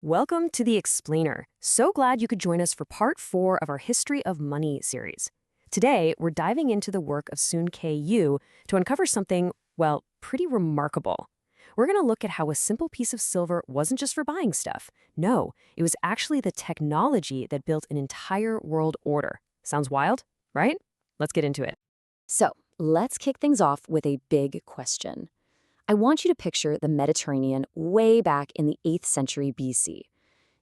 Welcome to The Explainer. So glad you could join us for part 4 of our History of Money series. Today, we're diving into the work of Sun Yu to uncover something, well, pretty remarkable. We're going to look at how a simple piece of silver wasn't just for buying stuff. No, it was actually the technology that built an entire world order. Sounds wild, right? Let's get into it. So, let's kick things off with a big question. I want you to picture the Mediterranean way back in the 8th century BC.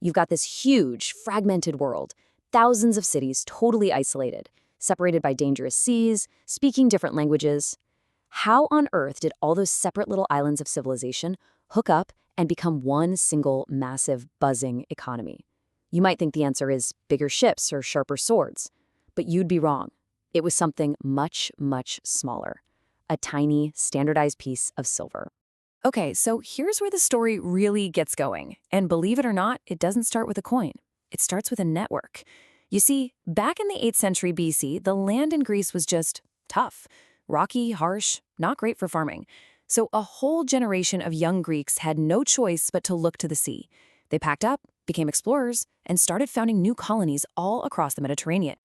You've got this huge, fragmented world, thousands of cities totally isolated, separated by dangerous seas, speaking different languages. How on earth did all those separate little islands of civilization hook up and become one single massive, buzzing economy? You might think the answer is bigger ships or sharper swords, but you'd be wrong. It was something much, much smaller. A tiny, standardized piece of silver. Okay, so here's where the story really gets going. And believe it or not, it doesn't start with a coin. It starts with a network. You see, back in the 8th century BC, the land in Greece was just tough, rocky, harsh, not great for farming. So a whole generation of young Greeks had no choice but to look to the sea. They packed up, became explorers, and started founding new colonies all across the Mediterranean.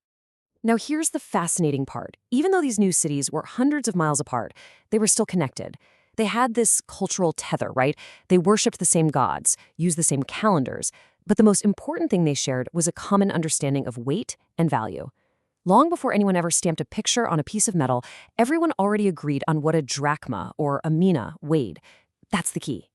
Now here's the fascinating part. Even though these new cities were hundreds of miles apart, they were still connected. They had this cultural tether, right? They worshipped the same gods, used the same calendars, but the most important thing they shared was a common understanding of weight and value. Long before anyone ever stamped a picture on a piece of metal, everyone already agreed on what a drachma or a mina weighed. That's the key.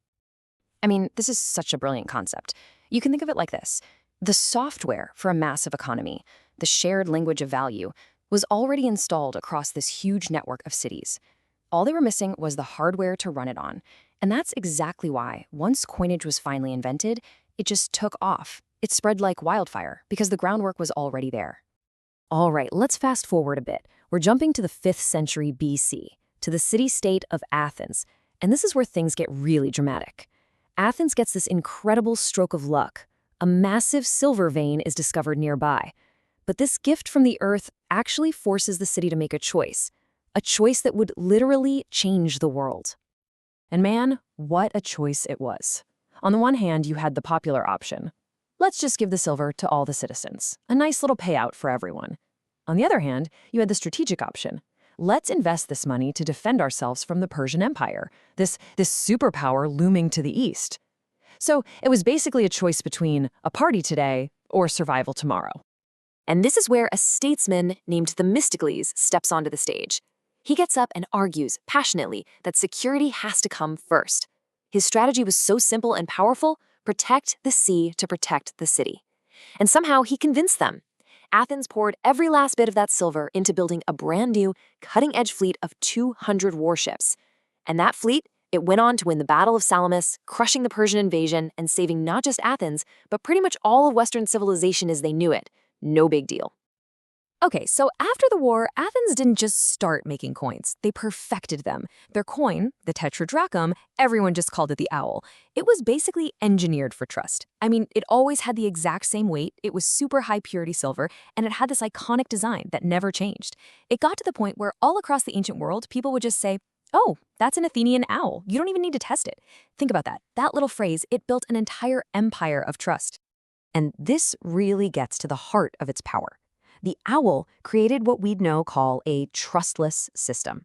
I mean, this is such a brilliant concept. You can think of it like this. The software for a massive economy, the shared language of value, was already installed across this huge network of cities. All they were missing was the hardware to run it on. And that's exactly why, once coinage was finally invented, it just took off. It spread like wildfire, because the groundwork was already there. All right, let's fast forward a bit. We're jumping to the 5th century BC, to the city-state of Athens. And this is where things get really dramatic. Athens gets this incredible stroke of luck. A massive silver vein is discovered nearby. But this gift from the earth actually forces the city to make a choice that would literally change the world. And man, what a choice it was. On the one hand, you had the popular option. Let's just give the silver to all the citizens. A nice little payout for everyone. On the other hand, you had the strategic option. Let's invest this money to defend ourselves from the Persian Empire, this superpower looming to the east. So it was basically a choice between a party today or survival tomorrow. And this is where a statesman named Themistocles steps onto the stage. He gets up and argues passionately that security has to come first. His strategy was so simple and powerful: protect the sea to protect the city. And somehow he convinced them. Athens poured every last bit of that silver into building a brand new, cutting-edge fleet of 200 warships. And that fleet, it went on to win the Battle of Salamis, crushing the Persian invasion and saving not just Athens, but pretty much all of Western civilization as they knew it. No big deal. Okay, so after the war, Athens didn't just start making coins. They perfected them. Their coin, the Tetradrachm, everyone just called it the owl. It was basically engineered for trust. I mean, it always had the exact same weight, it was super high purity silver, and it had this iconic design that never changed. It got to the point where all across the ancient world, people would just say, "Oh, that's an Athenian owl. You don't even need to test it." Think about that. That little phrase, it built an entire empire of trust. And this really gets to the heart of its power. The owl created what we'd now call a trustless system.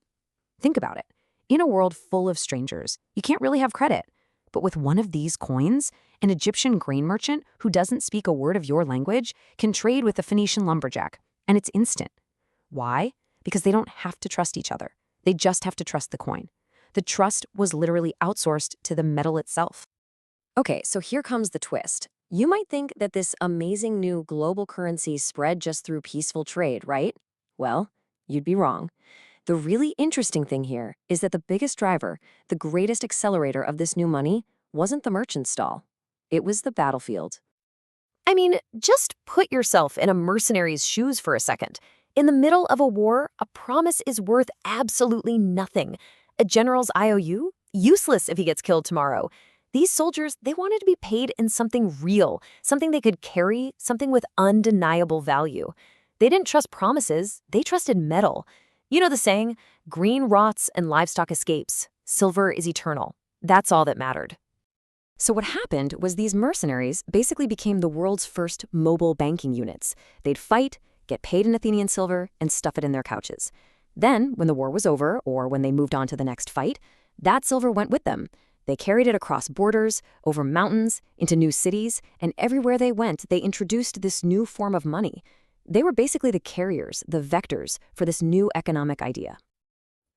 Think about it. In a world full of strangers, you can't really have credit. But with one of these coins, an Egyptian grain merchant who doesn't speak a word of your language can trade with a Phoenician lumberjack, and it's instant. Why? Because they don't have to trust each other. They just have to trust the coin. The trust was literally outsourced to the metal itself. Okay, so here comes the twist. You might think that this amazing new global currency spread just through peaceful trade, right? Well, you'd be wrong. The really interesting thing here is that the biggest driver, the greatest accelerator of this new money, wasn't the merchant stall. It was the battlefield. I mean, just put yourself in a mercenary's shoes for a second. In the middle of a war, a promise is worth absolutely nothing. A general's IOU? Useless if he gets killed tomorrow. These soldiers, they wanted to be paid in something real, something they could carry, something with undeniable value. They didn't trust promises, they trusted metal. You know the saying, green rots and livestock escapes, silver is eternal. That's all that mattered. So what happened was these mercenaries basically became the world's first mobile banking units. They'd fight, get paid in Athenian silver, and stuff it in their couches. Then, when the war was over, or when they moved on to the next fight, that silver went with them. They carried it across borders, over mountains, into new cities, and everywhere they went, they introduced this new form of money. They were basically the carriers, the vectors, for this new economic idea.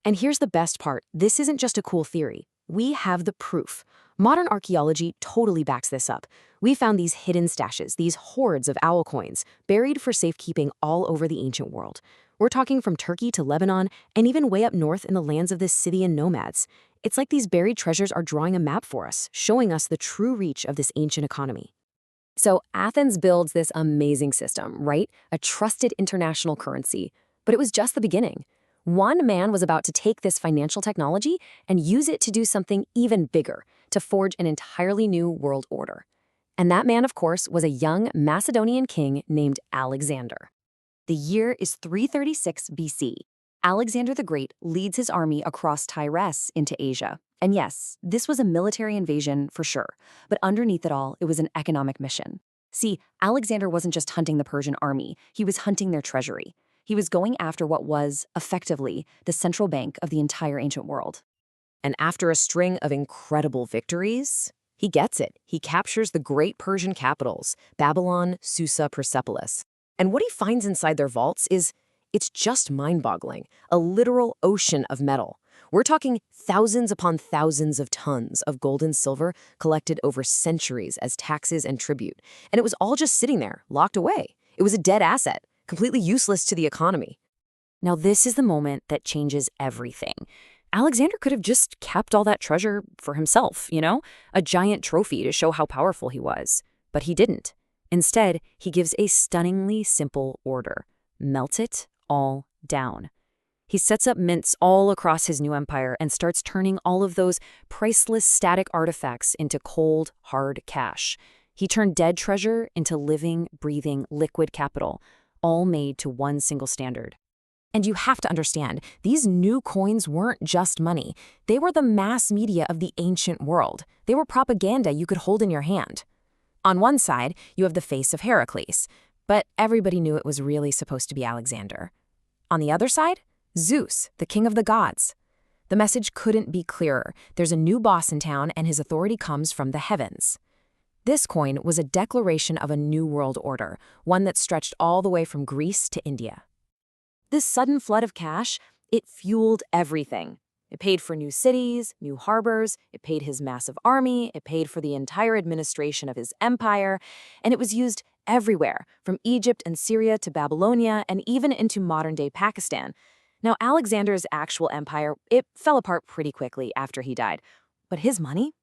And here's the best part. This isn't just a cool theory. We have the proof. Modern archaeology totally backs this up. We found these hidden stashes, these hoards of owl coins, buried for safekeeping all over the ancient world. We're talking from Turkey to Lebanon, and even way up north in the lands of the Scythian nomads. It's like these buried treasures are drawing a map for us, showing us the true reach of this ancient economy. So Athens builds this amazing system, right? A trusted international currency. But it was just the beginning. One man was about to take this financial technology and use it to do something even bigger, to forge an entirely new world order. And that man, of course, was a young Macedonian king named Alexander. The year is 336 BC. Alexander the Great leads his army across Tigris into Asia. And yes, this was a military invasion for sure, but underneath it all, it was an economic mission. See, Alexander wasn't just hunting the Persian army, he was hunting their treasury. He was going after what was, effectively, the central bank of the entire ancient world. And after a string of incredible victories, he gets it. He captures the great Persian capitals, Babylon, Susa, Persepolis. And what he finds inside their vaults it's just mind-boggling, a literal ocean of metal. We're talking thousands upon thousands of tons of gold and silver collected over centuries as taxes and tribute. And it was all just sitting there, locked away. It was a dead asset, completely useless to the economy. Now this is the moment that changes everything. Alexander could have just kept all that treasure for himself, a giant trophy to show how powerful he was. But he didn't. Instead, he gives a stunningly simple order. Melt it all down. He sets up mints all across his new empire and starts turning all of those priceless static artifacts into cold, hard cash. He turned dead treasure into living, breathing, liquid capital, all made to one single standard. And you have to understand, these new coins weren't just money. They were the mass media of the ancient world. They were propaganda you could hold in your hand. On one side, you have the face of Heracles, but everybody knew it was really supposed to be Alexander. On the other side, Zeus, the king of the gods. The message couldn't be clearer. There's a new boss in town, and his authority comes from the heavens. This coin was a declaration of a new world order, one that stretched all the way from Greece to India. This sudden flood of cash, it fueled everything. It paid for new cities, new harbors, it paid his massive army, it paid for the entire administration of his empire, and it was used everywhere, from Egypt and Syria to Babylonia and even into modern-day Pakistan. Now, Alexander's actual empire, it fell apart pretty quickly after he died. But his money,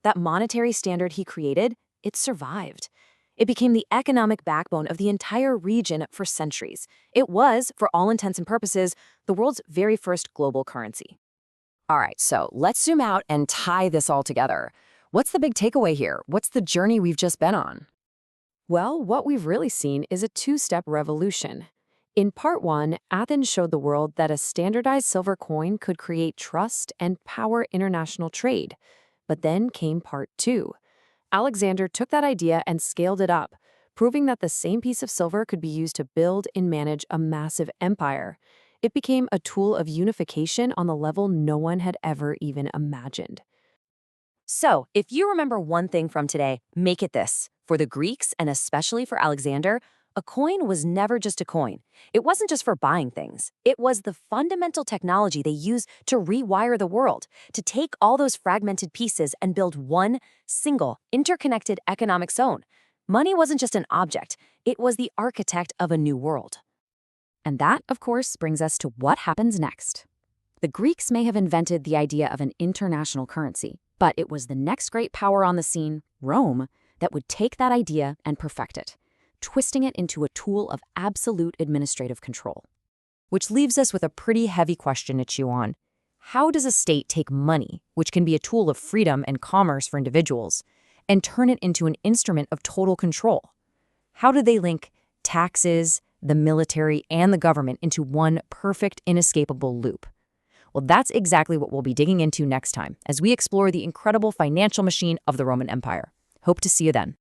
that monetary standard he created, it survived. It became the economic backbone of the entire region for centuries. It was, for all intents and purposes, the world's very first global currency. All right, so let's zoom out and tie this all together. What's the big takeaway here? What's the journey we've just been on? Well, what we've really seen is a two-step revolution. In part one, Athens showed the world that a standardized silver coin could create trust and power international trade. But then came part two. Alexander took that idea and scaled it up, proving that the same piece of silver could be used to build and manage a massive empire. It became a tool of unification on the level no one had ever even imagined. So, if you remember one thing from today, make it this. For the Greeks, and especially for Alexander, a coin was never just a coin. It wasn't just for buying things. It was the fundamental technology they used to rewire the world, to take all those fragmented pieces and build one single, interconnected economic zone. Money wasn't just an object. It was the architect of a new world. And that, of course, brings us to what happens next. The Greeks may have invented the idea of an international currency, but it was the next great power on the scene, Rome, that would take that idea and perfect it, twisting it into a tool of absolute administrative control. Which leaves us with a pretty heavy question to chew on. How does a state take money, which can be a tool of freedom and commerce for individuals, and turn it into an instrument of total control? How do they link taxes, the military, and the government into one perfect, inescapable loop? Well, that's exactly what we'll be digging into next time as we explore the incredible financial machine of the Roman Empire. Hope to see you then.